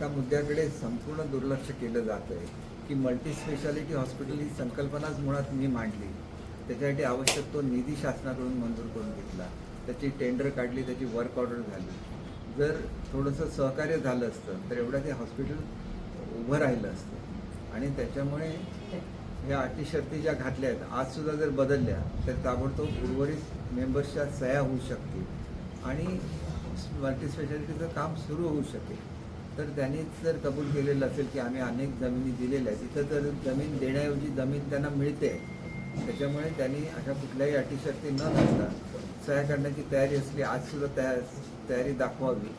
एका मुद्द्याकडे संपूर्ण दुर्लक्ष केलं जातं आहे की मल्टी स्पेशालिटी हॉस्पिटल ही संकल्पनाच मुळात मी मांडली. त्याच्यासाठी आवश्यक तो निधी शासनाकडून मंजूर करून घेतला, त्याची टेंडर काढली, त्याची वर्क ऑर्डर झाली. जर थोडंसं सहकार्य झालं असतं तर एवढं ते हॉस्पिटल उभं राहिलं असतं. आणि त्याच्यामुळे ह्या अटी शर्ती ज्या घातल्या आहेत आजसुद्धा जर बदलल्या तर ताबडतोब उर्वरित मेंबर्सच्या सह्या होऊ शकतील आणि मल्टी स्पेशालिटीचं काम सुरू होऊ शकेल. तर त्यांनीच जर कबूल केलेलं असेल की आम्ही अनेक जमिनी दिलेल्या आहेत, तिथं तर जमीन देण्याऐवजी जमीन त्यांना मिळते, त्याच्यामुळे त्यांनी अशा कुठल्याही अटी शर्ती न घालता सह्या करण्याची तयारी असली आजसुद्धा तयारी दाखवावी.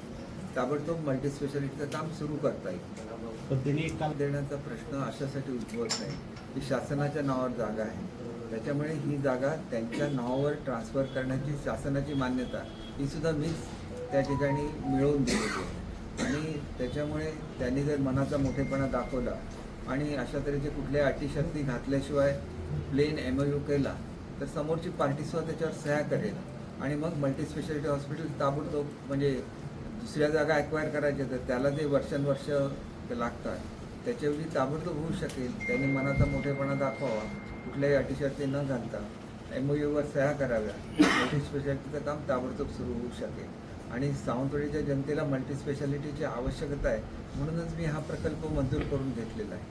ताबडतोब मल्टी स्पेशालिटीचं काम सुरू करता येईल. पण त्यांनी काम देण्याचा प्रश्न अशासाठी उद्भवत नाही की शासनाच्या नावावर जागा आहे, त्याच्यामुळे ही जागा त्यांच्या नावावर ट्रान्सफर करण्याची शासनाची मान्यता ही सुद्धा मीच त्या ठिकाणी मिळवून दिलेली आहे. आणि त्याच्यामुळे त्यांनी जर मनाचा मोठेपणा दाखवला आणि अशा तऱ्हेचे कुठल्या अटी शर्ती घातल्याशिवाय प्लेन MOU केला तर समोरची पार्टीसुद्धा त्याच्यावर सह्या करेल आणि मग मल्टी स्पेशालिटी हॉस्पिटल ताबडतोब म्हणजे दुसऱ्या जागा ॲक्वायर करायच्या तर त्याला जे वर्षानुवर्ष लागतात त्याच्याऐवजी ताबडतोब होऊ शकेल. त्यांनी मनाचा मोठेपणा दाखवावा, कुठल्याही अटी शर्ती न घालता MOUवर सह्या कराव्या, मल्टी स्पेशालिटीचं काम ताबडतोब सुरू होऊ शकेल. आणि सावंतवाडीच्या जनतेला मल्टी स्पेशालिटीची आवश्यकता आहे म्हणूनच मी हा प्रकल्प मंजूर करून घेतलेला आहे.